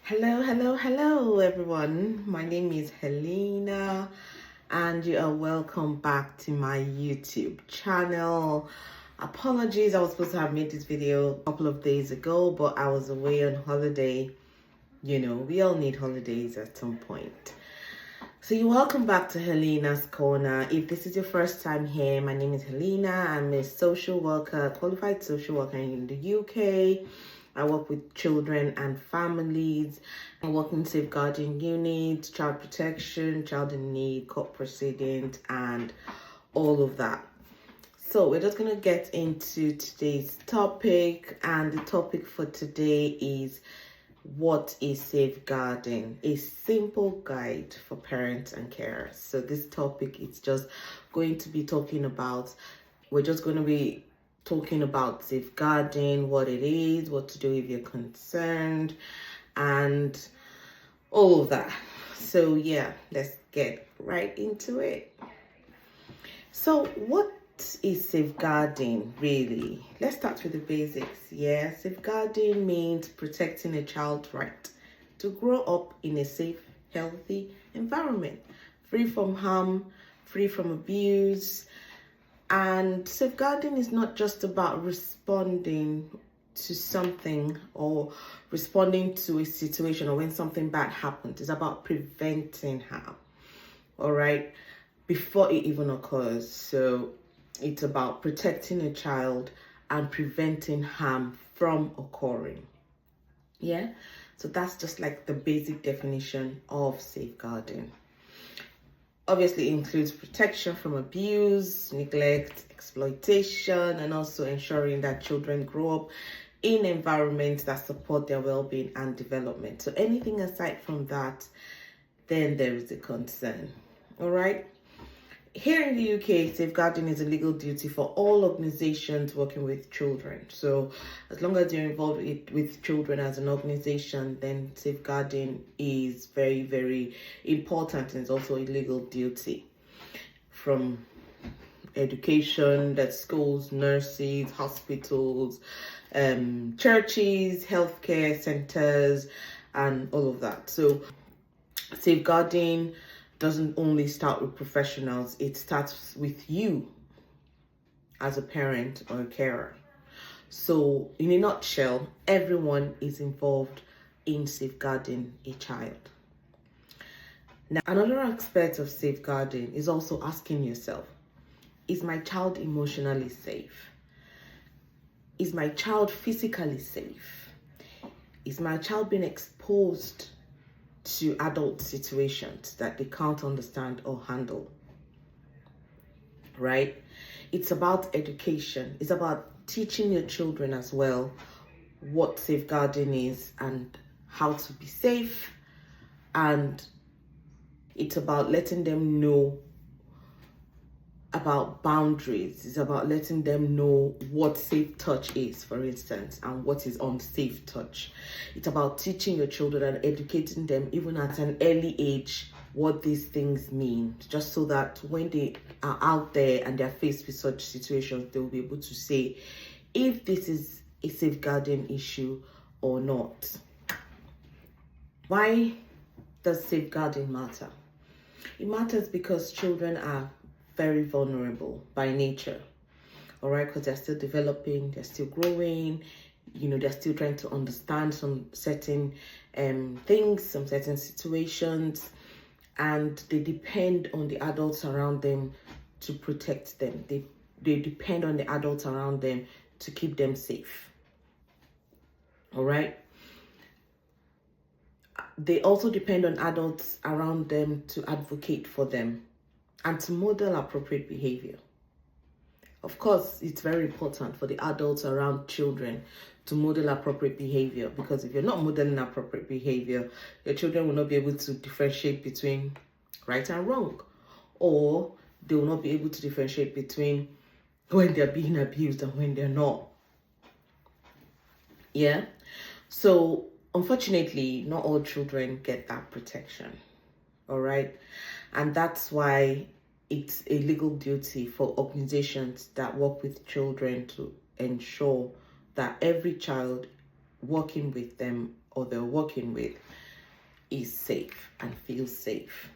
Hello, everyone. My name is Heleena, and you are welcome back to my YouTube channel. Apologies, I was supposed to have made this video a couple of days ago, but I was away on holiday. You know, we all need holidays at some point. So you're welcome back to Heleena's Corner. If this is your first time here, my name is Heleena. I'm a social worker, qualified social worker in the UK. I work with children and families. I work in safeguarding units, child protection, child in need, court proceedings, and all of that. So we're just going to get into today's topic, and the topic for today is what is safeguarding? A simple guide for parents and carers. So this topic is just going to be talking about, we're just going to be talking about safeguarding, what it is, what to do if you're concerned, and all of that. So yeah, let's get right into it. So what is safeguarding really? Let's start with the basics. Yeah, safeguarding means protecting a child's right to grow up in a safe, healthy environment, free from harm, free from abuse. And safeguarding is not just about responding to something or responding to a situation or when something bad happens. It's about preventing harm, all right, before it even occurs. So it's about protecting a child and preventing harm from occurring. Yeah, so that's just like the basic definition of safeguarding. Obviously, it includes protection from abuse, neglect, exploitation, and also ensuring that children grow up in environments that support their well-being and development. So anything aside from that, then there is a concern. All right. Here in the UK, safeguarding is a legal duty for all organizations working with children. So as long as you're involved with children as an organization, then safeguarding is very, very important, and it's also a legal duty. From education, that's schools, nurses, hospitals, churches, healthcare centers, and all of that. So safeguarding doesn't only start with professionals, it starts with you as a parent or a carer. So in a nutshell, everyone is involved in safeguarding a child. Now, another aspect of safeguarding is also asking yourself, is my child emotionally safe? Is my child physically safe? Is my child being exposed to adult situations that they can't understand or handle? Right? It's about education. It's about teaching your children as well what safeguarding is and how to be safe. And it's about letting them know about boundaries. It's about letting them know what safe touch is, for instance, and what is unsafe touch. It's about teaching your children and educating them even at an early age what these things mean, just so that when they are out there and they're faced with such situations, they'll be able to say if this is a safeguarding issue or not. Why does safeguarding matter? It matters because children are very vulnerable by nature, all right, because they're still developing, they're still growing, you know, they're still trying to understand some certain things, some certain situations, and they depend on the adults around them to protect them. They depend on the adults around them to keep them safe, all right. They also depend on adults around them to advocate for them and to model appropriate behavior. Of course, it's very important for the adults around children to model appropriate behavior, because if you're not modeling appropriate behavior, your children will not be able to differentiate between right and wrong, or they will not be able to differentiate between when they're being abused and when they're not. Yeah. So unfortunately, not all children get that protection. All right. And that's why it's a legal duty for organizations that work with children to ensure that every child working with them or they're working with is safe and feels safe,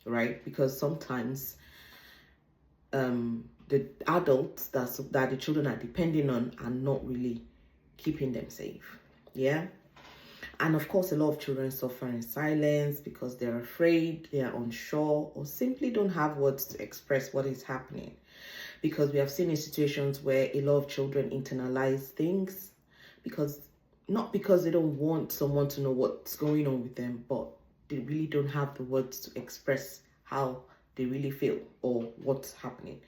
right? Because sometimes the adults that the children are depending on are not really keeping them safe. Yeah. And of course, a lot of children suffer in silence because they're afraid, they are unsure, or simply don't have words to express what is happening. Because we have seen in situations where a lot of children internalize things not because they don't want someone to know what's going on with them, but they really don't have the words to express how they really feel or what's happening.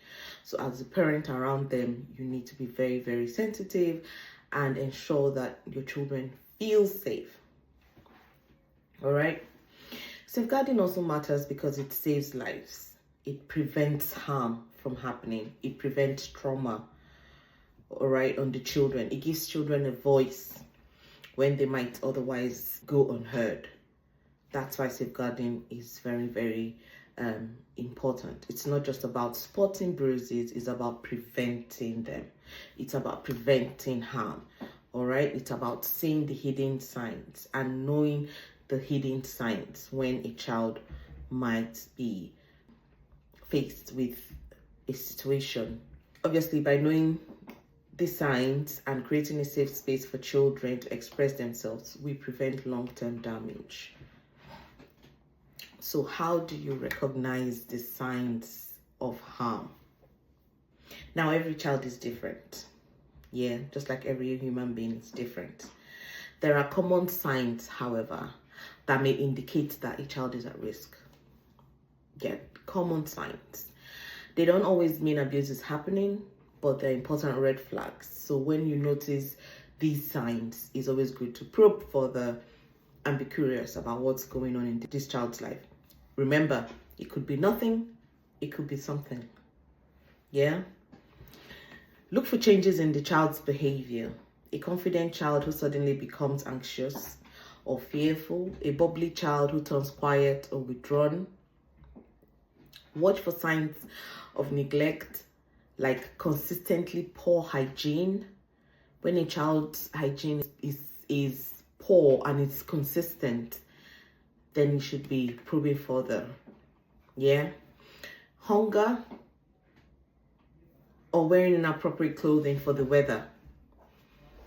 So as a parent around them, you need to be very, very sensitive and ensure that your children feel safe. All right. Safeguarding also matters because it saves lives. It prevents harm from happening. It prevents trauma, all right, on the children. It gives children a voice when they might otherwise go unheard. That's why safeguarding is very, very important. It's not just about spotting bruises, it's about preventing them. It's about preventing harm, all right? It's about seeing the hidden signs and knowing the hidden signs when a child might be faced with a situation. Obviously, by knowing the signs and creating a safe space for children to express themselves, we prevent long-term damage. So how do you recognize the signs of harm? Now, every child is different. Yeah, just like every human being is different. There are common signs, however, that may indicate that a child is at risk. Yeah, common signs. They don't always mean abuse is happening, but they're important red flags. So when you notice these signs, it's always good to probe further and be curious about what's going on in this child's life. Remember, it could be nothing, it could be something. Yeah? Look for changes in the child's behavior. A confident child who suddenly becomes anxious or fearful, a bubbly child who turns quiet or withdrawn. Watch for signs of neglect, like consistently poor hygiene. When a child's hygiene is poor and it's consistent, then you should be probing further. Yeah. Hunger or wearing inappropriate clothing for the weather.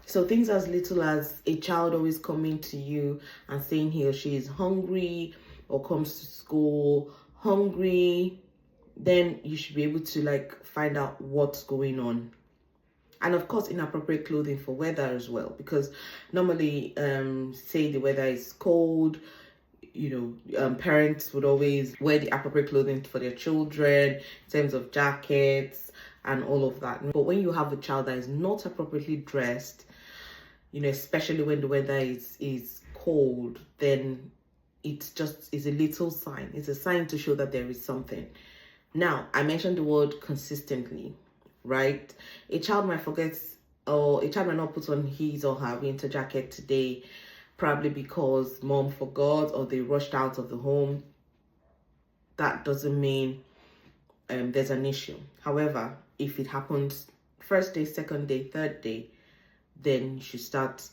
So things as little as a child always coming to you and saying he or she is hungry or comes to school hungry, then you should be able to find out what's going on. And of course, inappropriate clothing for weather as well, because normally, say the weather is cold, parents would always wear the appropriate clothing for their children in terms of jackets and all of that. But when you have a child that is not appropriately dressed, especially when the weather is cold, then it's a little sign. It's a sign to show that there is something. Now, I mentioned the word consistently, right? A child might forget, or a child might not put on his or her winter jacket today, probably because mom forgot or they rushed out of the home. That doesn't mean there's an issue. However, if it happens first day, second day, third day, then you should start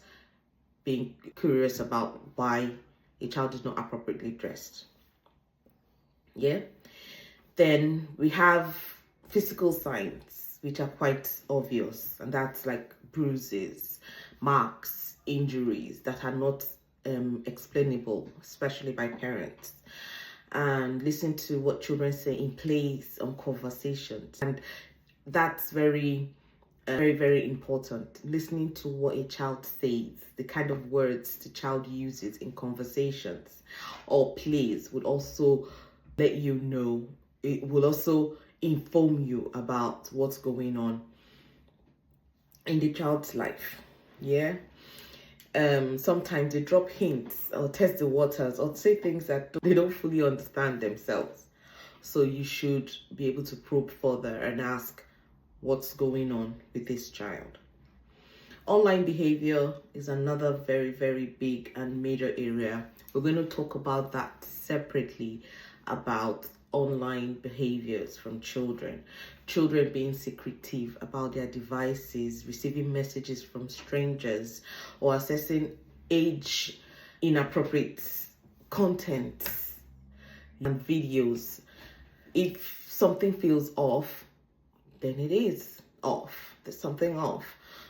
being curious about why a child is not appropriately dressed. Yeah. Then we have physical signs, which are quite obvious, and that's like bruises, marks, injuries that are not explainable, especially by parents. And listen to what children say in plays on conversations, and that's very, very important. Listening to what a child says, the kind of words the child uses in conversations or plays would also let you know. It will also inform you about what's going on in the child's life. Yeah. Sometimes they drop hints or test the waters or say things that they don't fully understand themselves. So you should be able to probe further and ask what's going on with this child. Online behavior is another very, very big and major area. We're going to talk about that separately, about online behaviors from children. Children being secretive about their devices, receiving messages from strangers, or accessing age inappropriate content and videos. If something feels off, then it is off. There's something off.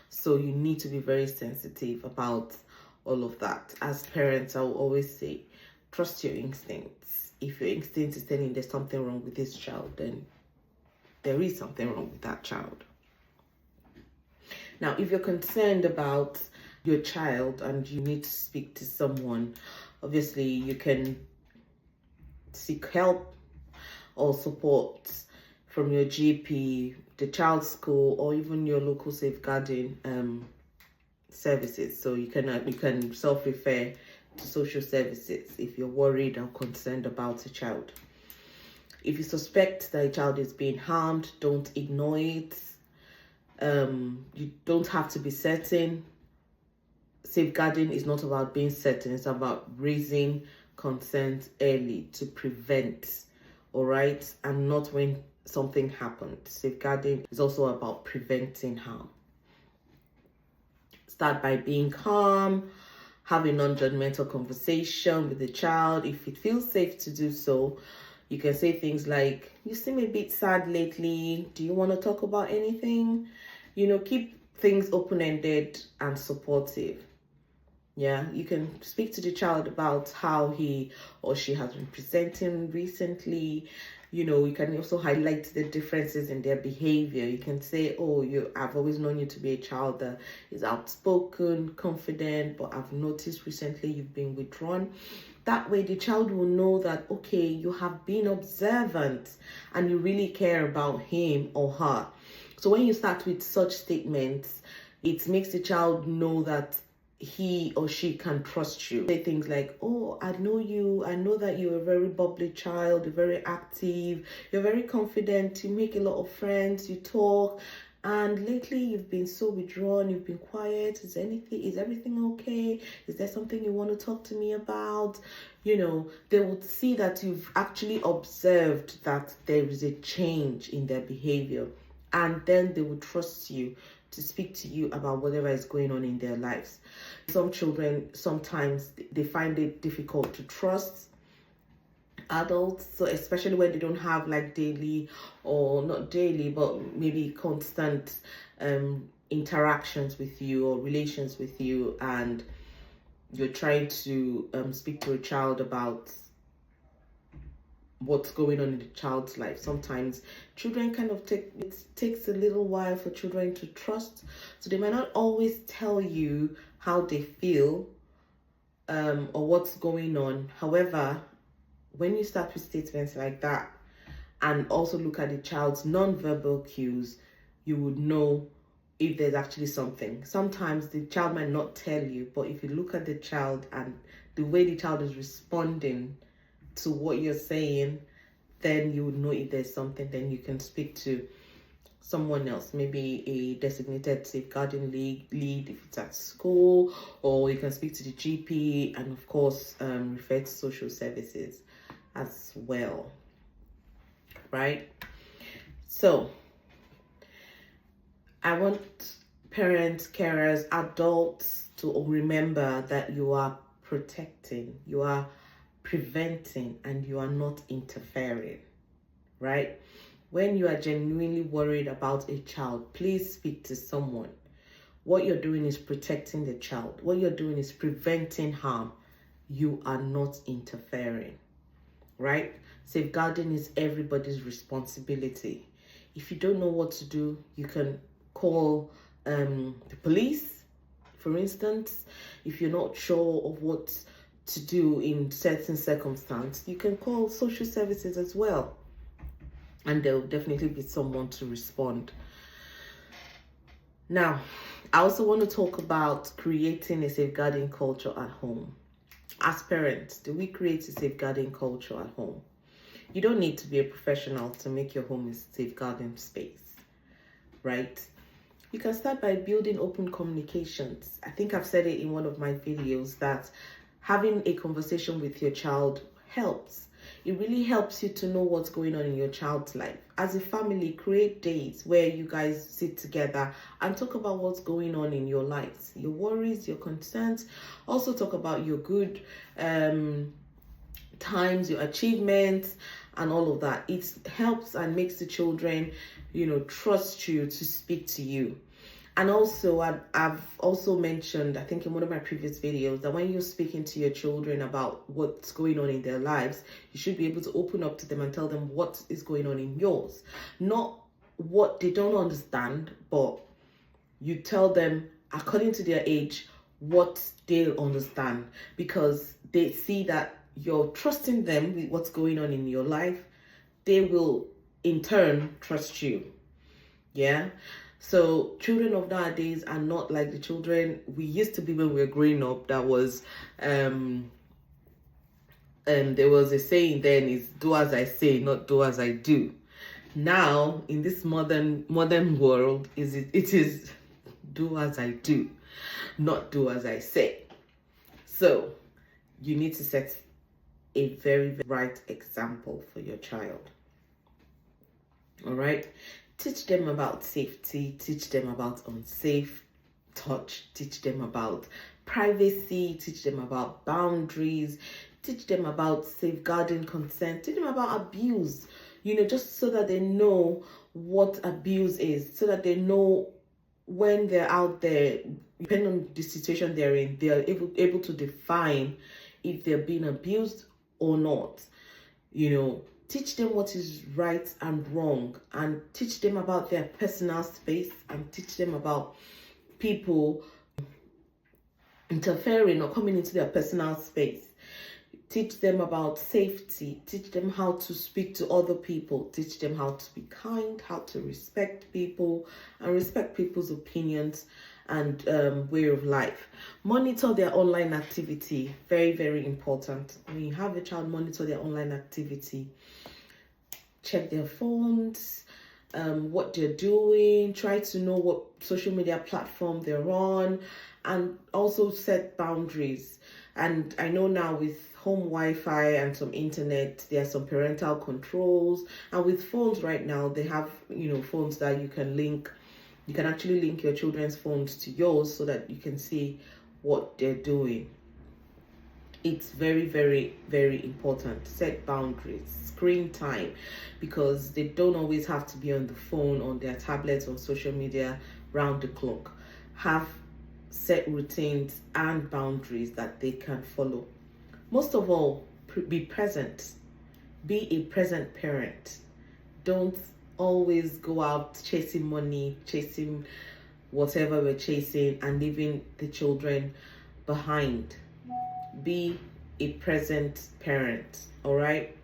So you need to be very sensitive about all of that. As parents, I will always say, trust your instincts. If your instinct is telling there's something wrong with this child, then there is something wrong with that child. Now, if you're concerned about your child and you need to speak to someone, obviously you can seek help or support from your GP, the child's school, or even your local safeguarding services. So you can self-refer to social services if you're worried or concerned about a child. If you suspect that a child is being harmed, don't ignore it. You don't have to be certain. Safeguarding is not about being certain, it's about raising consent early to prevent, all right, and not when something happened. Safeguarding is also about preventing harm. Start by being calm, have a non-judgmental conversation with the child. If it feels safe to do so, you can say things like, you seem a bit sad lately. Do you want to talk about anything? You know, keep things open-ended and supportive. Yeah, you can speak to the child about how he or she has been presenting recently. You know, you can also highlight the differences in their behavior. You can say, oh, I've always known you to be a child that is outspoken, confident, but I've noticed recently you've been withdrawn. That way the child will know that, okay, you have been observant and you really care about him or her. So when you start with such statements, it makes the child know that he or she can trust you. Say things like, oh, I know you. I know that you're a very bubbly child. You're very active. You're very confident. You make a lot of friends. You talk. And lately you've been so withdrawn. You've been quiet. Is everything okay? Is there something you want to talk to me about? You know, they would see that you've actually observed that there is a change in their behavior. And then they would trust you to speak to you about whatever is going on in their lives. Some children, sometimes they find it difficult to trust adults, so especially when they don't have like daily, or not daily, but maybe constant interactions with you or relations with you, and you're trying to speak to a child about what's going on in the child's life. Sometimes children it takes a little while for children to trust, so they might not always tell you how they feel or what's going on. However, when you start with statements like that and also look at the child's non-verbal cues, you would know if there's actually something. Sometimes the child might not tell you, but if you look at the child and the way the child is responding to what you're saying, then you would know if there's something. Then you can speak to someone else, maybe a designated safeguarding lead if it's at school, or you can speak to the GP, and of course refer to social services as well, right? So I want parents, carers, adults to remember that you are protecting, you are preventing, and you are not interfering, right? When you are genuinely worried about a child, please speak to someone. What you're doing is protecting the child. What you're doing is preventing harm. You are not interfering, right? Safeguarding is everybody's responsibility. If you don't know what to do, you can call the police, for instance. If you're not sure of what to do in certain circumstances, you can call social services as well, and there will definitely be someone to respond. Now, I also want to talk about creating a safeguarding culture at home. As parents, do we create a safeguarding culture at home? You don't need to be a professional to make your home a safeguarding space, right? You can start by building open communications. I think I've said it in one of my videos that having a conversation with your child helps. It really helps you to know what's going on in your child's life. As a family, create days where you guys sit together and talk about what's going on in your lives, your worries, your concerns. Also talk about your good times, your achievements, and all of that. It helps and makes the children, trust you to speak to you. And also, I've also mentioned, I think in one of my previous videos, that when you're speaking to your children about what's going on in their lives, you should be able to open up to them and tell them what is going on in yours. Not what they don't understand, but you tell them according to their age what they'll understand, because they see that you're trusting them with what's going on in your life. They will in turn trust you. Yeah. So children of nowadays are not like the children we used to be when we were growing up. That was there was a saying then, is do as I say, not do as I do. Now in this modern world, it is do as I do, not do as I say. So you need to set a very, very right example for your child. All right. Teach them about safety, teach them about unsafe touch, teach them about privacy, teach them about boundaries, teach them about safeguarding consent, teach them about abuse, just so that they know what abuse is, so that they know when they're out there, depending on the situation they're in, they are able to define if they're being abused or not. Teach them what is right and wrong, and teach them about their personal space, and teach them about people interfering or coming into their personal space. Teach them about safety, teach them how to speak to other people, teach them how to be kind, how to respect people and respect people's opinions and way of life. Monitor their online activity. Very, very important. When you have a child, monitor their online activity. Check their phones, what they're doing. Try to know what social media platform they're on, and also set boundaries. And I know now with home Wi-Fi and some internet, there are some parental controls. And with phones right now, they have phones that you can link. You can actually link your children's phones to yours so that you can see what they're doing. It's very, very, very important. Set boundaries, screen time, because they don't always have to be on the phone, on their tablets, or social media round the clock. Have set routines and boundaries that they can follow. Most of all, be present. Be a present parent. Don't always go out chasing money, chasing whatever we're chasing, and leaving the children behind. Be a present parent. All right.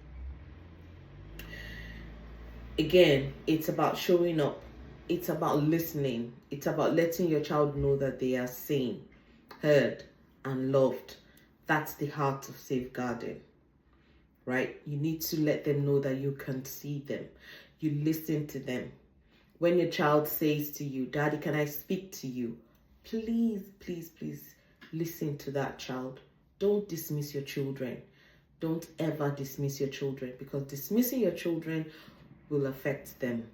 Again, it's about showing up. It's about listening. It's about letting your child know that they are seen, heard, and loved. That's the heart of safeguarding, right? You need to let them know that you can see them. You listen to them. When your child says to you, "Daddy, can I speak to you?" Please, please, please listen to that child. Don't dismiss your children. Don't ever dismiss your children, because dismissing your children will affect them.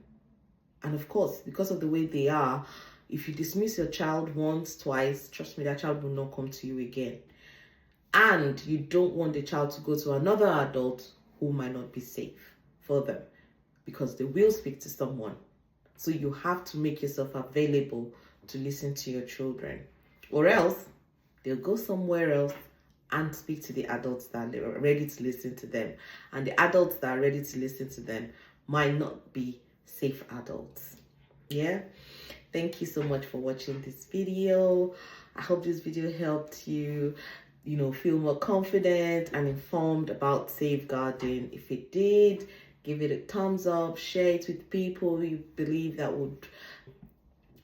And of course, because of the way they are, if you dismiss your child once, twice, trust me, that child will not come to you again. And you don't want the child to go to another adult who might not be safe for them, because they will speak to someone. So you have to make yourself available to listen to your children, or else they'll go somewhere else and speak to the adults that are ready to listen to them. And the adults that are ready to listen to them might not be safe adults. Yeah. Thank you so much for watching this video. I hope this video helped you, feel more confident and informed about safeguarding. If it did, give it a thumbs up, share it with people you believe that would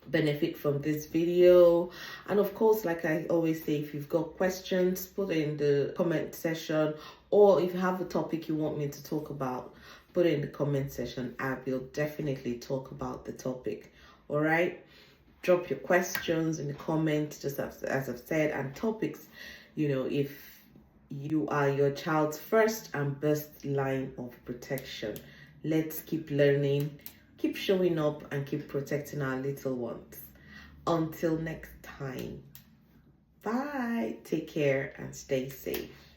benefit from this video. And of course, like I always say, if you've got questions, put it in the comment section, or if you have a topic you want me to talk about, put it in the comment section. I will definitely talk about the topic. All right, drop your questions in the comments, just as I've said, and topics, if You are your child's first and best line of protection. Let's keep learning, keep showing up, and keep protecting our little ones. Until next time, bye. Take care and stay safe.